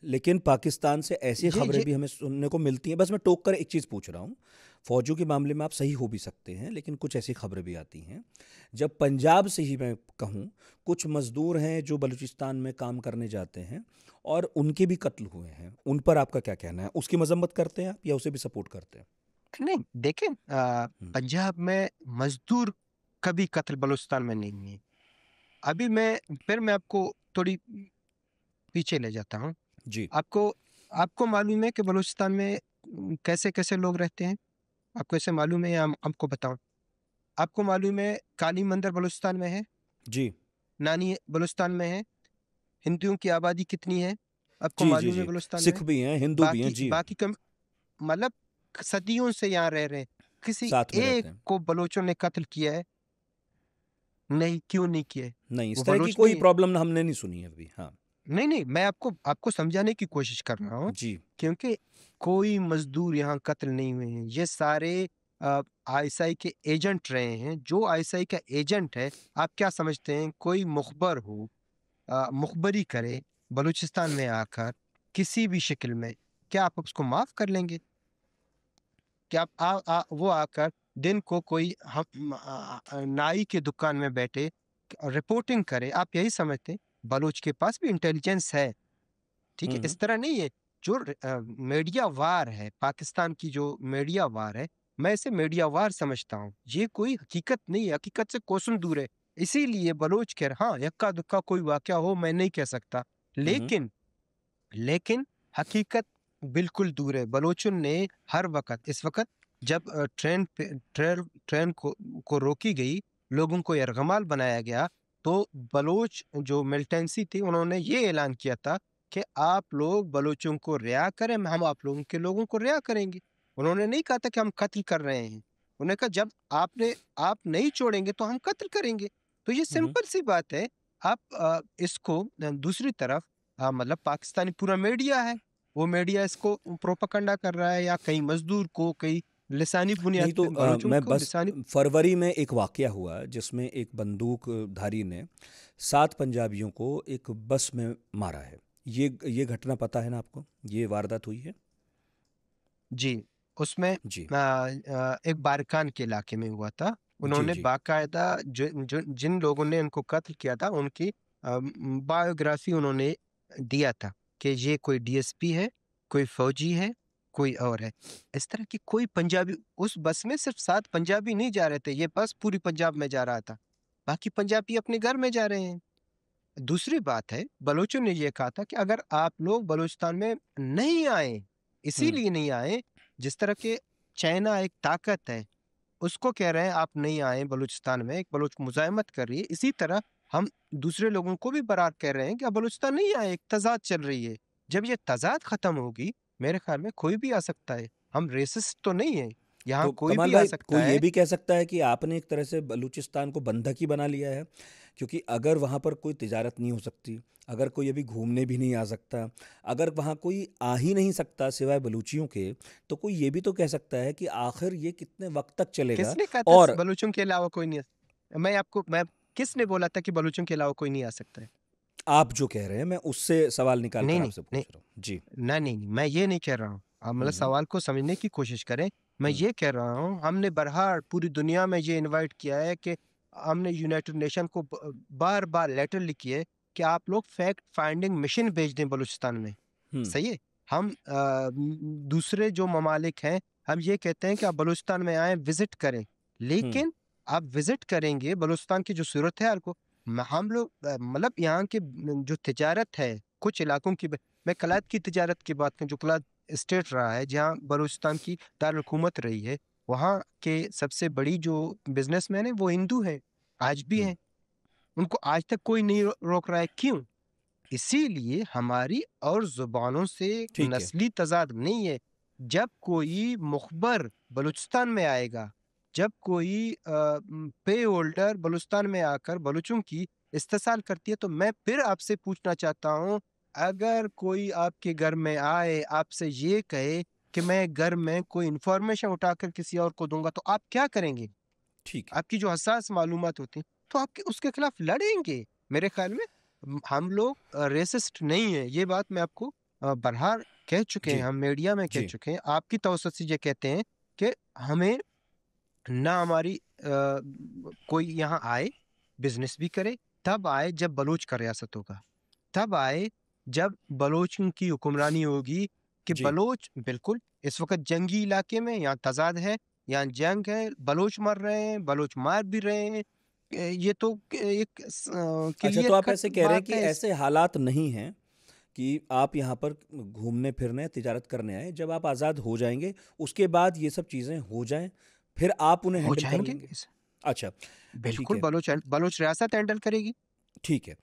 लेकिन पाकिस्तान से ऐसी खबरें ये भी हमें सुनने को मिलती हैं। बस मैं टोक कर एक चीज़ पूछ रहा हूँ, फौजियों के मामले में आप सही हो भी सकते हैं, लेकिन कुछ ऐसी खबरें भी आती हैं जब पंजाब से ही मैं कहूँ, कुछ मज़दूर हैं जो बलूचिस्तान में काम करने जाते हैं और उनके भी कत्ल हुए हैं। उन पर आपका क्या कहना है? उसकी मजम्मत करते हैं आप या उसे भी सपोर्ट करते हैं? नहीं, देखें, हम्म, पंजाब में मजदूर कभी कत्ल बलूचिस्तान में नहीं है। अभी मैं आपको थोड़ी पीछे ले जाता हूँ। जी आपको आपको मालूम है कि बलूचिस्तान में कैसे कैसे लोग रहते हैं? आपको ऐसे मालूम है या आपको बताऊं? आपको मालूम है काली मंदिर बलूचिस्तान में है, जी नानी बलूचिस्तान में है, हिंदुओं की आबादी कितनी है आपको जी जी मालूम है जी। बलूचिस्तान में? सिख भी हैं, हिंदू भी हैं बाकी जी। बाकी कम मतलब सदियों से यहाँ रह रहे हैं, किसी साथ में एक रहते हैं। को बलोचों ने कत्ल किया है? नहीं, क्यों नहीं किया है? नहीं, इस वो तरह की बलोच कोई नहीं है। प्रॉब्लम हमने नहीं सुनी है अभी। हाँ। नहीं नहीं, मैं आपको आपको समझाने की कोशिश कर रहा हूँ, जी। क्योंकि कोई मजदूर यहाँ कत्ल नहीं हुए हैं। ये सारे आईएसआई के एजेंट रहे हैं। जो आईएसआई का एजेंट है, आप क्या समझते हैं कोई मुखबर हो, मुखबरी करे बलूचिस्तान में आकर किसी भी शक्ल में, क्या आप उसको माफ कर लेंगे? क्या आप वो आकर दिन को कोई नाई के दुकान में बैठे रिपोर्टिंग करे? आप यही समझते हैं? बलूच के पास भी इंटेलिजेंस है, ठीक है, हम्म। इस तरह नहीं है। जो मीडिया वार है, पाकिस्तान की जो मीडिया वार है, मैं इसे मीडिया वार समझता हूँ। ये कोई हकीकत नहीं है, हकीकत से कोसों दूर है। इसीलिए बलोच कह रहा, हाँ, यक्का दुक्का कोई वाकया हो मैं नहीं कह सकता, हम्म। लेकिन लेकिन हकीकत बिल्कुल दूर है। बलोचों ने हर वक़्त, इस वक़्त जब ट्रेन को रोकी गई, लोगों को यरगमाल बनाया गया, तो बलोच जो मिलिटेंसी थी, उन्होंने ये ऐलान किया था कि आप लोग बलोचों को रिहा करें, हम आप लोगों के लोगों को रिहा करेंगे। उन्होंने नहीं कहा था कि हम कत्ल कर रहे हैं। उन्होंने कहा जब आप नहीं छोड़ेंगे तो हम कत्ल करेंगे। तो ये हम्म। सिंपल सी बात है। आप इसको दूसरी तरफ, हाँ, मतलब पाकिस्तानी पूरा मीडिया है, वो मीडिया इसको प्रोपेगेंडा कर रहा है, या कई मजदूर को, कई लिसानी बुनियाद नहीं तो पे बलूचों मैं को बस, लिसानी। फरवरी में एक वाकया हुआ जिसमें एक बंदूकधारी ने 7 पंजाबियों को एक बस में मारा है। ये घटना पता है ना आपको? ये वारदात हुई है। जी, उसमें जी एक बारकान के इलाके में हुआ था। जी उन्होंने जी। बाकायदा जिन लोगों ने उनको कत्ल किया था, उनकी बायोग्राफी उन्होंने दिया था कि ये कोई डीएसपी है, कोई फौजी है, कोई और है। इस तरह की कोई पंजाबी उस बस में सिर्फ 7 पंजाबी नहीं जा रहे थे, ये बस पूरी पंजाब में जा रहा था। बाकी पंजाबी अपने घर में जा रहे हैं। दूसरी बात है, बलोचों ने ये कहा था कि अगर आप लोग बलूचिस्तान में नहीं आए, हम्म। इसीलिए नहीं आए, जिस तरह के चाइना एक ताकत है, उसको कह रहे हैं आप नहीं आए बलूचिस्तान में, एक बलूच मुज़ाहमत कर रही है, इसी तरह हम दूसरे लोगों को भी बरात कह रहे हैं कि आप बलूचिस्तान नहीं आए, एक तज़ाद चल रही है। जब ये तज़ाद खत्म होगी, मेरे ख्याल में कोई भी आ सकता है। हम रेसिस्ट तो नहीं है, यहाँ तो कोई कमाल भी आ भाई, सकता कोई ये है। भी कह सकता है कि आपने एक तरह से बलूचिस्तान को बंधक ही बना लिया है, क्योंकि अगर वहाँ पर कोई तिजारत नहीं हो सकती, अगर कोई अभी घूमने भी नहीं आ सकता, अगर वहाँ कोई आ ही नहीं सकता सिवाय बलूचियों के, तो कोई ये भी तो कह सकता है कि आखिर ये कितने वक्त तक चलेगा। किसने कहा था और बलूचों के अलावा कोई नहीं मैं किसने बोला था कि बलूचों के अलावा कोई नहीं आ सकता है? आप जो कह रहे हैं, मैं उससे सवाल निकाल नहीं कर नहीं आपसे नहीं, पूछ रहा हूँ जी। नहीं, मैं ये नहीं कह रहा हूँ। आप मतलब हम्म। सवाल को समझने की कोशिश करें। मैं हम्म। ये कह रहा हूँ, हमने बरहार पूरी दुनिया में ये इनवाइट किया है कि हमने यूनाइटेड नेशन को बार बार लेटर लिखी है कि आप लोग फैक्ट फाइंडिंग मिशन भेज दें बलूचिस्तान में। हम्म। सही है। हम दूसरे जो ममालिक हैं, हम ये कहते हैं कि आप बलूचिस्तान में आए, विजिट करें, हम्म। लेकिन आप विजिट करेंगे बलूचिस्तान की जो सूरत है को, हम लोग मतलब यहाँ के जो तिजारत है कुछ इलाकों की, मैं कलात की तिजारत की बात करूँ, जो कलात स्टेट रहा है जहाँ बलूचिस्तान की दारुल-हुकूमत रही है, वहाँ के सबसे बड़ी जो बिजनेसमैन है वो हिंदू हैं, आज भी हम्म। हैं। उनको आज तक कोई नहीं रोक रहा है। क्यों? इसीलिए हमारी और ज़ुबानों से ठीक है। नस्ली तज़ाद नहीं है। जब कोई मुख़बर बलूचिस्तान में आएगा, जब कोई पे होल्डर बलूचिस्तान में आकर बलूचों की इस्तेसाल करती है, तो मैं फिर आपसे पूछना चाहता हूँ, अगर कोई आपके घर में आए, आपसे ये कहे कि मैं घर में कोई इन्फॉर्मेशन उठाकर किसी और को दूँगा, तो आप क्या करेंगे? ठीक है। आपकी जो हसास मालूमात होती हैं, तो आप उसके खिलाफ लड़ेंगे। मेरे ख्याल में हम लोग रेसिस्ट नहीं है, ये बात मैं आपको बरहार कह चुके हैं, जी, हम मीडिया में कह जी, चुके हैं, आपकी तवज्जुह से ये कहते हैं कि हमें ना हमारी कोई यहाँ आए, बिज़नेस भी करे, तब आए जब बलूच का रियासत होगा। तब आए जब बलोचों की हुक्मरानी होगी कि जी। बलोच बिल्कुल इस वक़्त जंगी इलाके में यहाँ तज़ाद है, यहाँ जंग है, बलोच मर रहे हैं, बलोच मार भी रहे हैं। ये तो एक अच्छा, तो क्लियर आप कट ऐसे कह रहे हैं बात कि है। ऐसे हालात नहीं हैं कि आप यहाँ पर घूमने-फिरने, तिजारत करने आए। जब आप आज़ाद हो जाएँगे, उसके बाद ये सब चीज़ें हो जाएँ, फिर आप उन्हें हो हैंडल कर जाएँगे लेंगे? इस अच्छा, ठीक बिल्कुल है, बलोच रियासत हैंडल करेगी। ठीक है।